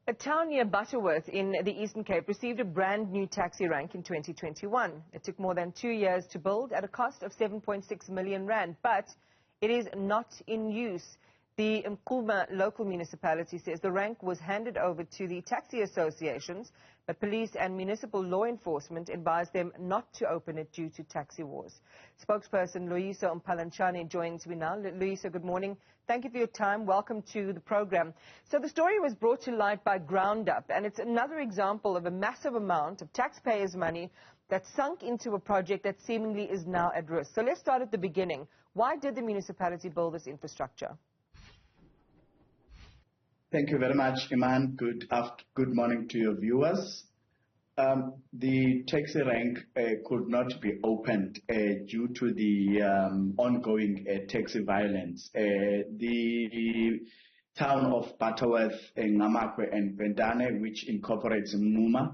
A town near Butterworth in the Eastern Cape received a brand new taxi rank in 2021. It took more than 2 years to build at a cost of 7.6 million rand, but it is not in use. The Mnquma Local Municipality says the rank was handed over to the taxi associations, but police and municipal law enforcement advised them not to open it due to taxi wars. Spokesperson Loyiso Mpalantshane joins me now. Loyiso, good morning. Thank you for your time. Welcome to the program. So the story was brought to light by Ground Up, and it's another example of a massive amount of taxpayers' money that sunk into a project that seemingly is now at risk. So let's start at the beginning. Why did the municipality build this infrastructure? Thank you very much, Iman. Good morning to your viewers. The taxi rank could not be opened due to the ongoing taxi violence. The town of Butterworth, Ngqamakhwe and Centane, which incorporates Mnquma,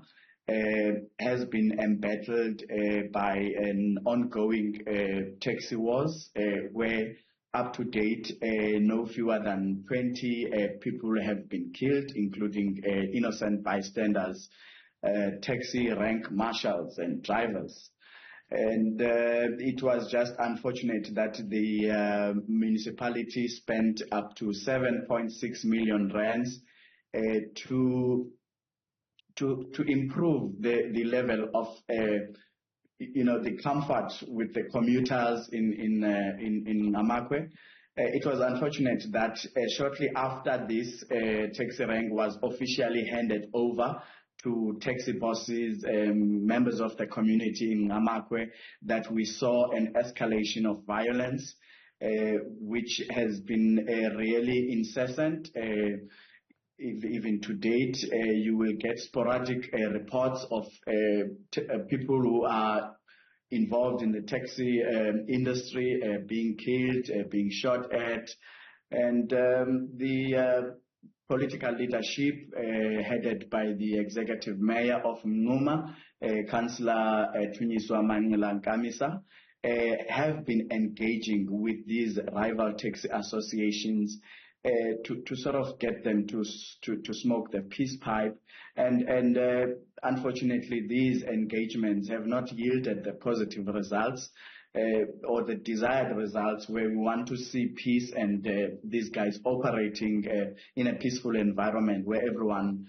has been embattled by an ongoing taxi wars where up to date, no fewer than 20 people have been killed, including innocent bystanders, taxi rank marshals and drivers. And it was just unfortunate that the municipality spent up to 7.6 million rands to improve the level of the comfort with the commuters in Ngqamakhwe. It was unfortunate that shortly after this taxi rank was officially handed over to taxi bosses, members of the community in Ngqamakhwe, that we saw an escalation of violence, which has been really incessant. Even to date, you will get sporadic reports of people who are involved in the taxi industry being killed, being shot at, and the political leadership headed by the executive mayor of Mnquma, Councillor Nkamisa, have been engaging with these rival taxi associations to sort of get them to smoke the peace pipe, and unfortunately these engagements have not yielded the positive results or the desired results, where we want to see peace and these guys operating in a peaceful environment where everyone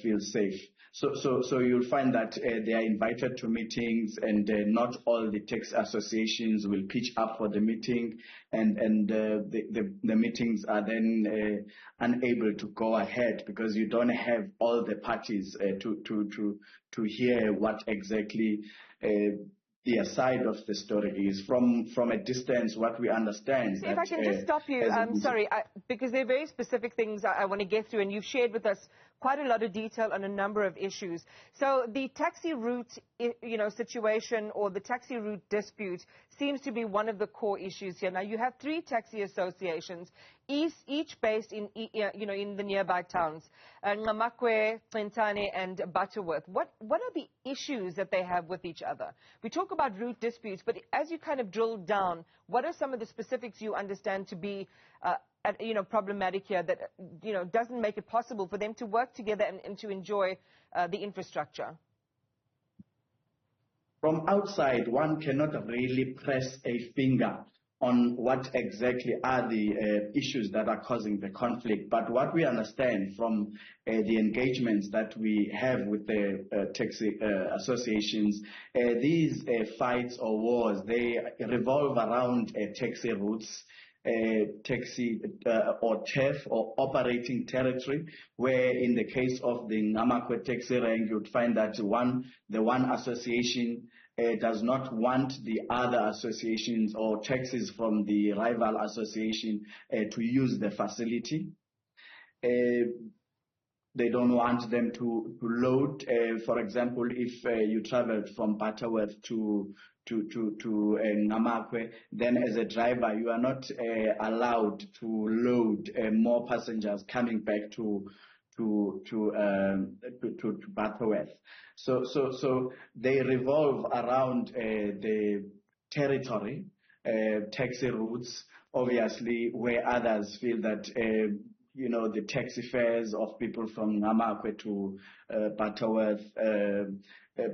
feels safe. So you'll find that they are invited to meetings, and not all the taxi associations will pitch up for the meeting, and the meetings are then unable to go ahead because you don't have all the parties to hear what exactly the side of the story is. From a distance, what we understand. If I can just stop you, I'm sorry, because there are very specific things I want to get through, and you've shared with us quite a lot of detail on a number of issues. So the taxi route, situation, or the taxi route dispute seems to be one of the core issues here. Now, you have 3 taxi associations, each based in the nearby towns, Ngqamakhwe, Centane, and Butterworth. What are the issues that they have with each other? We talk about route disputes, but as you kind of drill down, what are some of the specifics you understand to be problematic here that doesn't make it possible for them to work together and to enjoy the infrastructure? From outside, one cannot really press a finger on what exactly are the issues that are causing the conflict. But what we understand from the engagements that we have with the taxi associations, these fights or wars, they revolve around taxi routes, taxi or TEF or operating territory, where in the case of the Ngqamakhwe taxi rank, you'd find that the one association does not want the other associations or taxis from the rival association to use the facility. They don't want them to load. For example, if you traveled from Butterworth to Ngqamakhwe, then as a driver you are not allowed to load more passengers coming back to Butterworth. So they revolve around the territory, taxi routes, obviously, where others feel that the taxi fares of people from Ngqamakhwe to Butterworth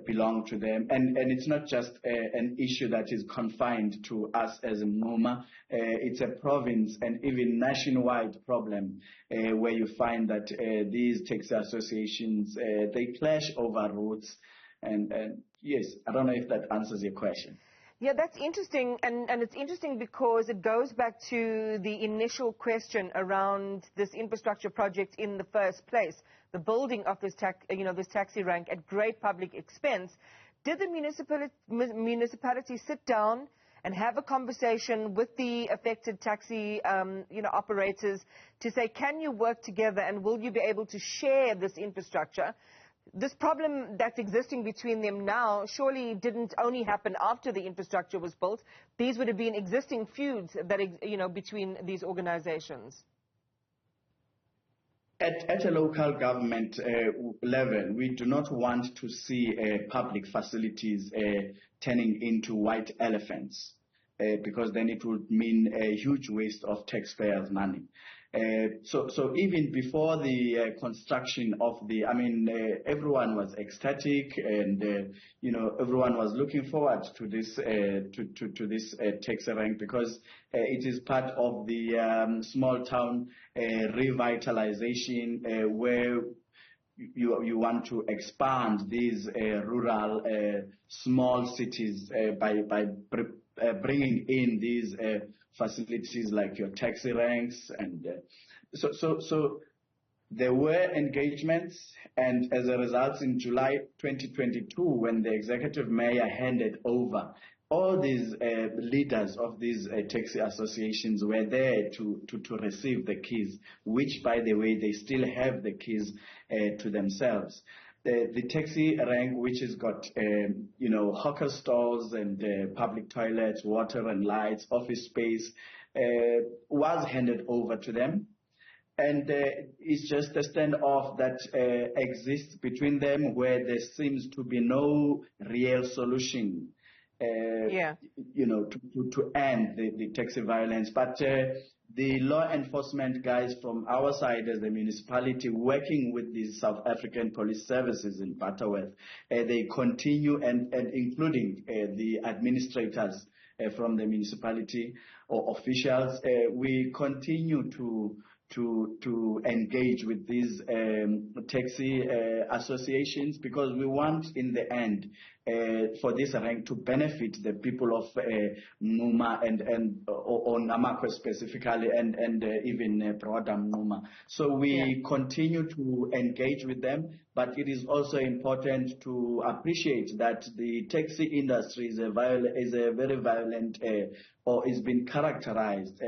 belong to them. And it's not just an issue that is confined to us as Mnquma. It's a province and even nationwide problem where you find that these taxi associations, they clash over routes. And yes, I don't know if that answers your question. Yeah, that's interesting, and it's interesting because it goes back to the initial question around this infrastructure project in the first place, the building of this taxi rank at great public expense. Did the municipality sit down and have a conversation with the affected taxi operators to say, can you work together and will you be able to share this infrastructure? This problem that's existing between them now surely didn't only happen after the infrastructure was built. These would have been existing feuds that, between these organizations. At a local government level, we do not want to see public facilities turning into white elephants because then it would mean a huge waste of taxpayers' money. So even before the construction of everyone was ecstatic, and everyone was looking forward to this taxi rank because it is part of the small town revitalization where you want to expand these rural small cities by bringing in these facilities like your taxi ranks, and so there were engagements, and as a result, in July 2022, when the executive mayor handed over, all these leaders of these taxi associations were there to receive the keys, which, by the way, they still have the keys to themselves. The taxi rank, which has got hawker stalls and public toilets, water and lights, office space, was handed over to them. And it's just a standoff that exists between them, where there seems to be no real solution to end the taxi violence. But the law enforcement guys from our side as the municipality, working with the South African Police Services in Butterworth, they continue, and including the administrators from the municipality or officials, we continue to engage with these taxi associations, because we want in the end for this rank to benefit the people of Mnquma and Ngqamakhwe specifically, and even broader Mnquma. So we continue to engage with them, but it is also important to appreciate that the taxi industry is a very violent or is being characterized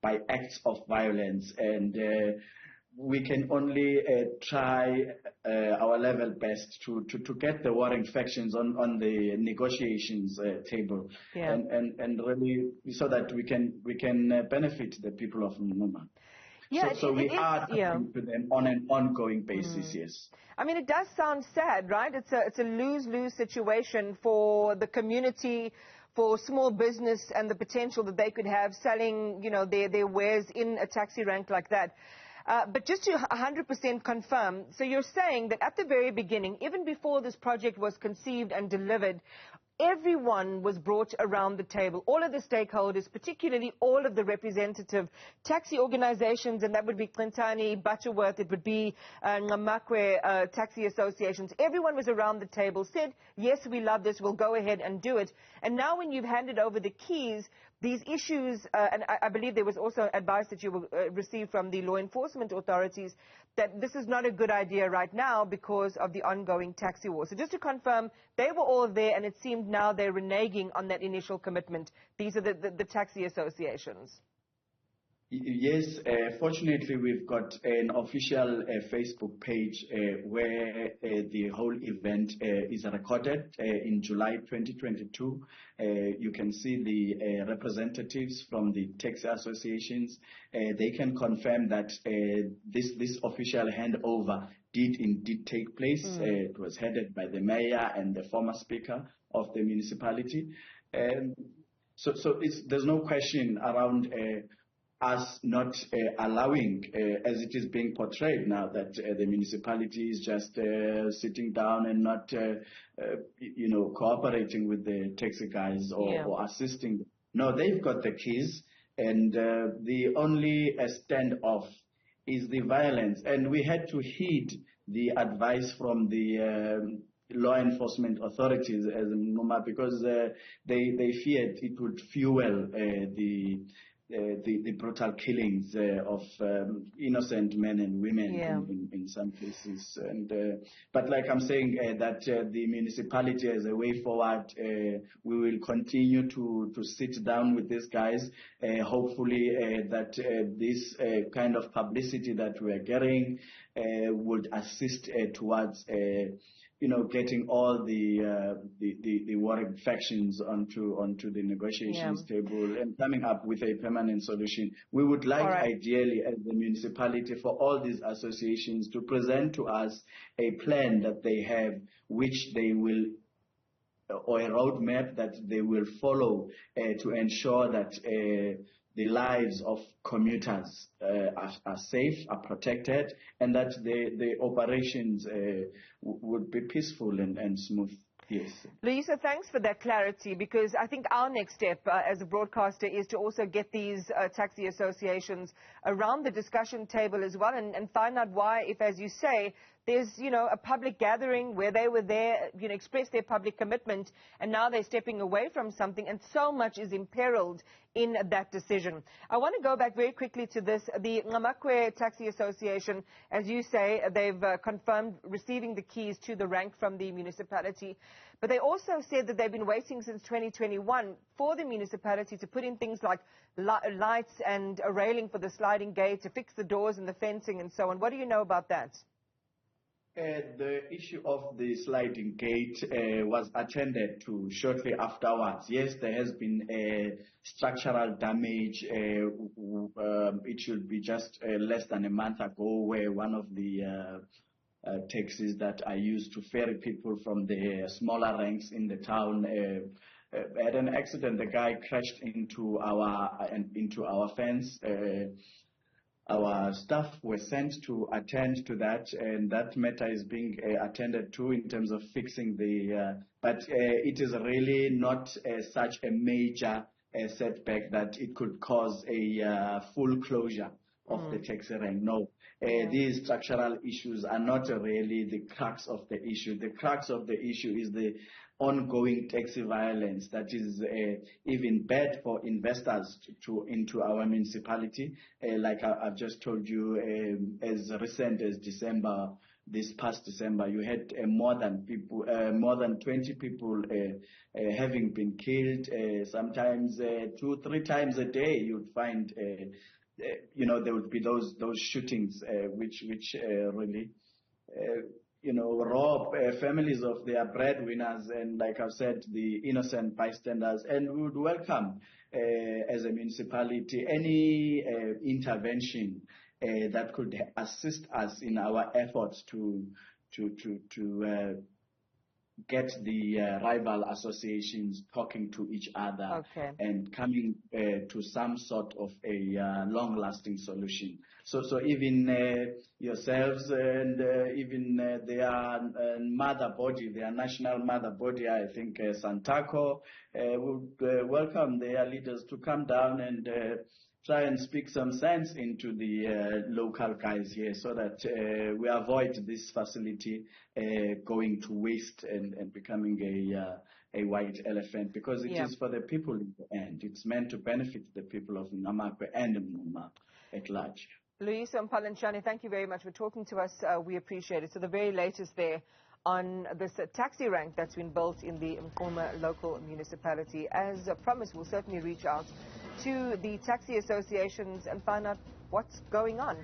by acts of violence, and we can only try our level best to get the warring factions on the negotiations table, and really so that we can benefit the people of Mnquma. So we are talking to them on an ongoing basis, yes. I mean, it does sound sad, right? It's a lose-lose situation for the community, for small business, and the potential that they could have selling, their wares in a taxi rank like that. But just to 100% confirm, so you're saying that at the very beginning, even before this project was conceived and delivered, everyone was brought around the table, all of the stakeholders, particularly all of the representative taxi organizations, and that would be Centane, Butterworth, it would be Ngqamakhwe taxi associations. Everyone was around the table, said, yes, we love this, we'll go ahead and do it. And now when you've handed over the keys, these issues, and I believe there was also advice that you received from the law enforcement authorities, that this is not a good idea right now because of the ongoing taxi war. So just to confirm, they were all there, and it seemed now they're reneging on that initial commitment. These are the taxi associations. Yes, fortunately we've got an official Facebook page where the whole event is recorded in July 2022. You can see the representatives from the taxi associations. They can confirm that this official handover did indeed take place. It was headed by the mayor and the former speaker of the municipality. So there's no question around us not allowing, as it is being portrayed now, that the municipality is just sitting down and not, cooperating with the taxi guys or assisting. No, they've got the keys, and the only standoff is the violence. And we had to heed the advice from the law enforcement authorities as Mnquma, because they feared it would fuel the brutal killings of innocent men and women in some cases. And but like I'm saying, that the municipality as a way forward, we will continue to sit down with these guys. Hopefully that this kind of publicity that we are getting would assist towards getting all the worried factions onto the negotiations table and coming up with a permanent solution. We would like, ideally, as the municipality, for all these associations to present to us a plan that they have, which they will, or a roadmap that they will follow to ensure that the lives of commuters are safe, are protected, and that the operations would be peaceful and smooth. Yes. Loyiso, thanks for that clarity, because I think our next step as a broadcaster is to also get these taxi associations around the discussion table as well, and find out why, if, as you say, there's, a public gathering where they were there, expressed their public commitment, and now they're stepping away from something, and so much is imperiled in that decision. I want to go back very quickly to this. The Ngqamakhwe Taxi Association, as you say, they've confirmed receiving the keys to the rank from the municipality, but they also said that they've been waiting since 2021 for the municipality to put in things like lights and a railing for the sliding gate, to fix the doors and the fencing and so on. What do you know about that? The issue of the sliding gate was attended to shortly afterwards. Yes, there has been structural damage. It should be just less than a month ago, where one of the taxis that are used to ferry people from the smaller ranks in the town had an accident. The guy crashed into our fence. Our staff were sent to attend to that, and that matter is being attended to in terms of fixing the. But it is really not such a major setback that it could cause a full closure of the taxi rank. No, these structural issues are not really the crux of the issue. The crux of the issue is the ongoing taxi violence that is even bad for investors into our municipality. Like I've just told you, as recent as December, this past December, you had more than 20 people having been killed. Sometimes 2-3 times a day, you'd find there would be those shootings which really rob families of their breadwinners, and, like I've said, the innocent bystanders. And we would welcome, as a municipality, any intervention that could assist us in our efforts to get the rival associations talking to each other and coming to some sort of a long-lasting solution. So even yourselves and even their mother body, their national mother body, I think Santaco, would welcome their leaders to come down and try and speak some sense into the local guys here, so that we avoid this facility going to waste and becoming a white elephant, because it is for the people in the end. It's meant to benefit the people of Ngqamakhwe and Mnquma at large. Loyiso Mpalantshane, thank you very much for talking to us. We appreciate it. So the very latest there on this taxi rank that's been built in the Mnquma Local Municipality. As promised, we'll certainly reach out to the taxi associations and find out what's going on.